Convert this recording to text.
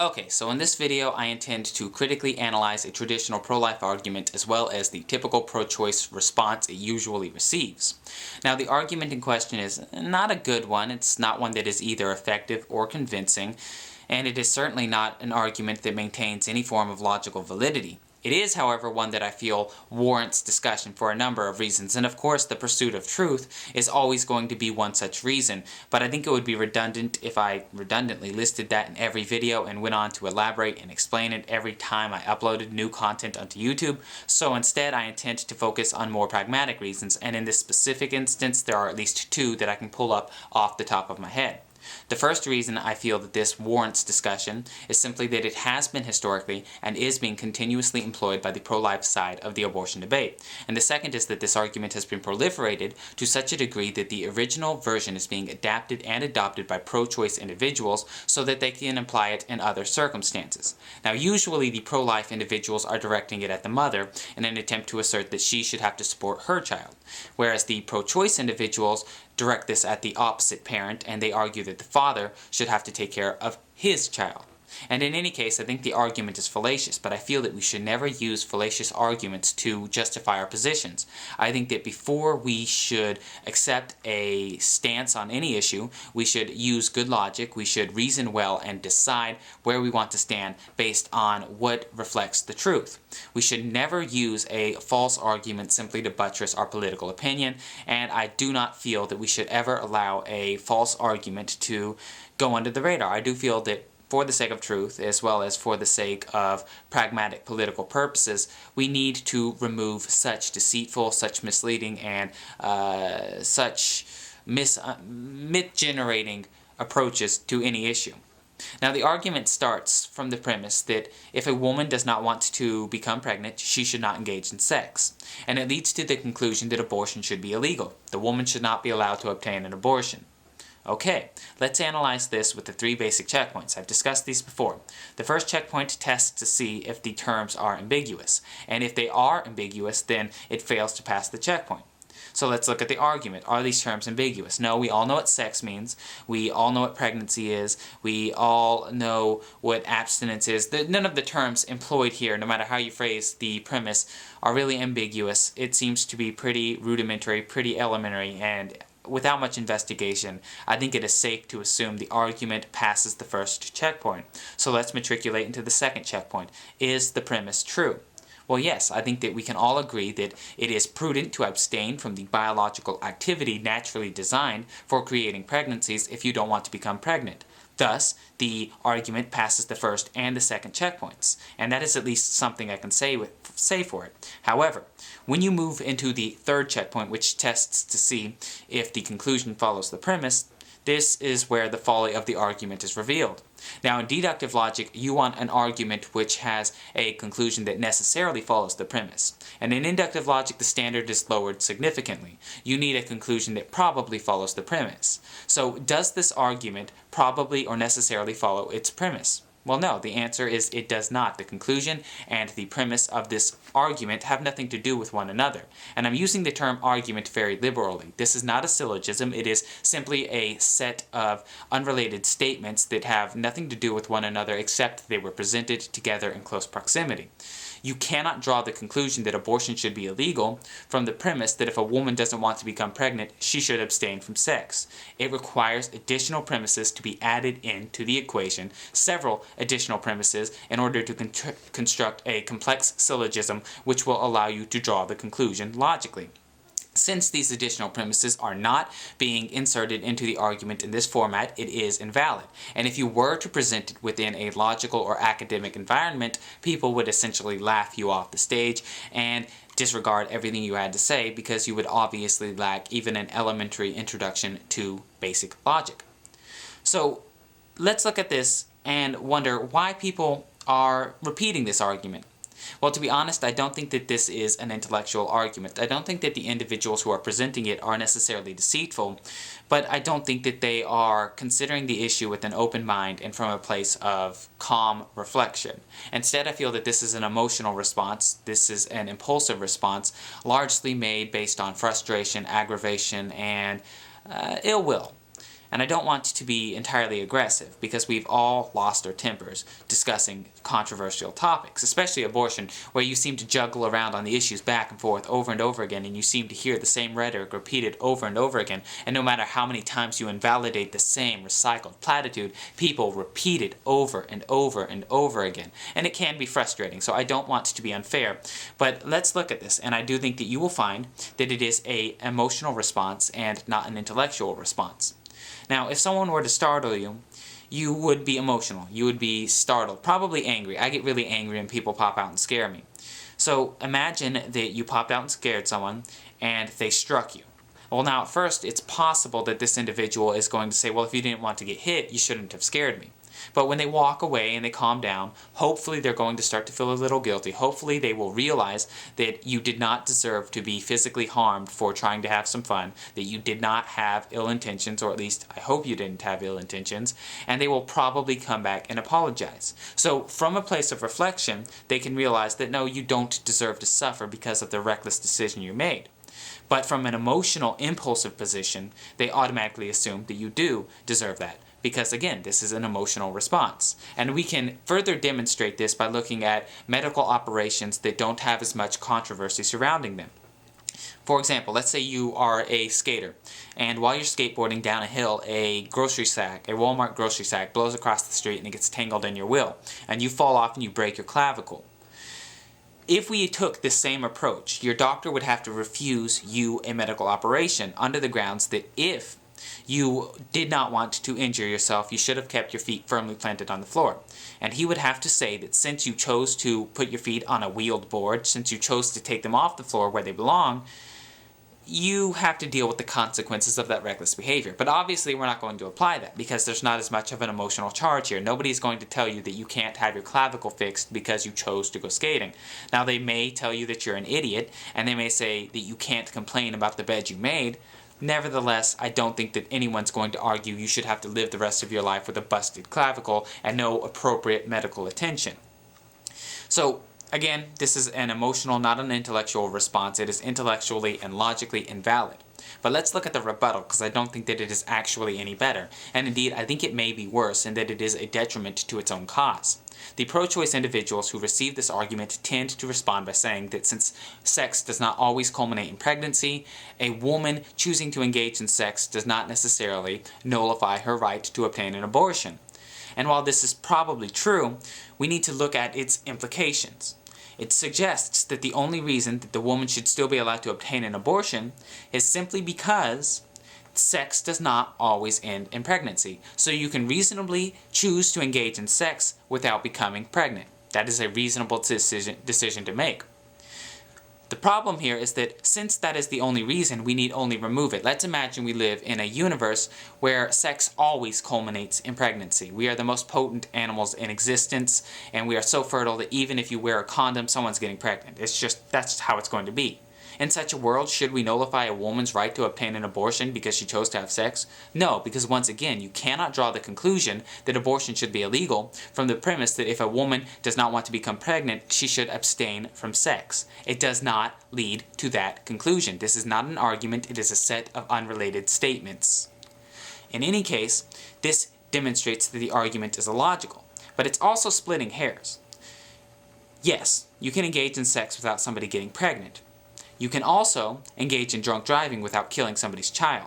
Okay, so in this video I intend to critically analyze a traditional pro-life argument as well as the typical pro-choice response it usually receives. Now the argument in question is not a good one, it's not one that is either effective or convincing, and it is certainly not an argument that maintains any form of logical validity. It is, however, one that I feel warrants discussion for a number of reasons, and of course the pursuit of truth is always going to be one such reason, but I think it would be redundant if I redundantly listed that in every video and went on to elaborate and explain it every time I uploaded new content onto YouTube, so instead I intend to focus on more pragmatic reasons, and in this specific instance there are at least two that I can pull up off the top of my head. The first reason I feel that this warrants discussion is simply that it has been historically and is being continuously employed by the pro-life side of the abortion debate. And the second is that this argument has been proliferated to such a degree that the original version is being adapted and adopted by pro-choice individuals so that they can apply it in other circumstances. Now usually the pro-life individuals are directing it at the mother in an attempt to assert that she should have to support her child, whereas the pro-choice individuals direct this at the opposite parent, and they argue that the father should have to take care of his child. And in any case, I think the argument is fallacious, but I feel that we should never use fallacious arguments to justify our positions. I think that before we should accept a stance on any issue, we should use good logic, we should reason well, and decide where we want to stand based on what reflects the truth. We should never use a false argument simply to buttress our political opinion, and I do not feel that we should ever allow a false argument to go under the radar. I do feel that for the sake of truth, as well as for the sake of pragmatic political purposes, we need to remove such deceitful, such misleading, and such myth-generating approaches to any issue. Now the argument starts from the premise that if a woman does not want to become pregnant, she should not engage in sex. And it leads to the conclusion that abortion should be illegal. The woman should not be allowed to obtain an abortion. Okay, let's analyze this with the three basic checkpoints. I've discussed these before. The first checkpoint tests to see if the terms are ambiguous, and if they are ambiguous, then it fails to pass the checkpoint. So let's look at the argument. Are these terms ambiguous? No, we all know what sex means. We all know what pregnancy is. We all know what abstinence is. None of the terms employed here, no matter how you phrase the premise, are really ambiguous. It seems to be pretty rudimentary, pretty elementary, and without much investigation, I think it is safe to assume the argument passes the first checkpoint. So let's matriculate into the second checkpoint. Is the premise true? Well, yes, I think that we can all agree that it is prudent to abstain from the biological activity naturally designed for creating pregnancies if you don't want to become pregnant. Thus, the argument passes the first and the second checkpoints, and that is at least something I can say for it. However, when you move into the third checkpoint, which tests to see if the conclusion follows the premise, this is where the folly of the argument is revealed. Now, in deductive logic, you want an argument which has a conclusion that necessarily follows the premise. And in inductive logic, the standard is lowered significantly. You need a conclusion that probably follows the premise. So, does this argument probably or necessarily follow its premise? Well, no, the answer is it does not. The conclusion and the premise of this argument have nothing to do with one another. And I'm using the term argument very liberally. This is not a syllogism, it is simply a set of unrelated statements that have nothing to do with one another except they were presented together in close proximity. You cannot draw the conclusion that abortion should be illegal from the premise that if a woman doesn't want to become pregnant, she should abstain from sex. It requires additional premises to be added into the equation, several additional premises, in order to construct a complex syllogism which will allow you to draw the conclusion logically. Since these additional premises are not being inserted into the argument in this format, it is invalid. And if you were to present it within a logical or academic environment, people would essentially laugh you off the stage and disregard everything you had to say because you would obviously lack even an elementary introduction to basic logic. So let's look at this and wonder why people are repeating this argument. Well, to be honest, I don't think that this is an intellectual argument. I don't think that the individuals who are presenting it are necessarily deceitful, but I don't think that they are considering the issue with an open mind and from a place of calm reflection. Instead, I feel that this is an emotional response, this is an impulsive response, largely made based on frustration, aggravation, and ill will. And I don't want to be entirely aggressive, because we've all lost our tempers discussing controversial topics, especially abortion, where you seem to juggle around on the issues back and forth over and over again, and you seem to hear the same rhetoric repeated over and over again, and no matter how many times you invalidate the same recycled platitude, people repeat it over and over and over again, and it can be frustrating, so I don't want to be unfair. But let's look at this, and I do think that you will find that it is an emotional response and not an intellectual response. Now, if someone were to startle you, you would be emotional. You would be startled, probably angry. I get really angry when people pop out and scare me. So imagine that you popped out and scared someone, and they struck you. Well, now at first, it's possible that this individual is going to say, well, if you didn't want to get hit, you shouldn't have scared me. But when they walk away and they calm down, hopefully they're going to start to feel a little guilty. Hopefully they will realize that you did not deserve to be physically harmed for trying to have some fun, that you did not have ill intentions, or at least I hope you didn't have ill intentions, and they will probably come back and apologize. So from a place of reflection, they can realize that no, you don't deserve to suffer because of the reckless decision you made. But from an emotional, impulsive position, they automatically assume that you do deserve that. Because again, this is an emotional response. And we can further demonstrate this by looking at medical operations that don't have as much controversy surrounding them. For example, let's say you are a skater, and while you're skateboarding down a hill, a grocery sack, a Walmart grocery sack, blows across the street and it gets tangled in your wheel, and you fall off and you break your clavicle. If we took this same approach, your doctor would have to refuse you a medical operation under the grounds that if you did not want to injure yourself, you should have kept your feet firmly planted on the floor. And he would have to say that since you chose to put your feet on a wheeled board, since you chose to take them off the floor where they belong, you have to deal with the consequences of that reckless behavior. But obviously we're not going to apply that because there's not as much of an emotional charge here. Nobody's going to tell you that you can't have your clavicle fixed because you chose to go skating. Now they may tell you that you're an idiot, and they may say that you can't complain about the bed you made. Nevertheless, I don't think that anyone's going to argue you should have to live the rest of your life with a busted clavicle and no appropriate medical attention. So, again, this is an emotional, not an intellectual response. It is intellectually and logically invalid. But let's look at the rebuttal, because I don't think that it is actually any better. And indeed, I think it may be worse in that it is a detriment to its own cause. The pro-choice individuals who receive this argument tend to respond by saying that since sex does not always culminate in pregnancy, a woman choosing to engage in sex does not necessarily nullify her right to obtain an abortion. And while this is probably true, we need to look at its implications. It suggests that the only reason that the woman should still be allowed to obtain an abortion is simply because sex does not always end in pregnancy. So you can reasonably choose to engage in sex without becoming pregnant. That is a reasonable decision to make. The problem here is that since that is the only reason, we need only remove it. Let's imagine we live in a universe where sex always culminates in pregnancy. We are the most potent animals in existence, and we are so fertile that even if you wear a condom, someone's getting pregnant. That's how it's going to be. In such a world, should we nullify a woman's right to obtain an abortion because she chose to have sex? No, because once again, you cannot draw the conclusion that abortion should be illegal from the premise that if a woman does not want to become pregnant, she should abstain from sex. It does not lead to that conclusion. This is not an argument, it is a set of unrelated statements. In any case, this demonstrates that the argument is illogical, but it's also splitting hairs. Yes, you can engage in sex without somebody getting pregnant. You can also engage in drunk driving without killing somebody's child.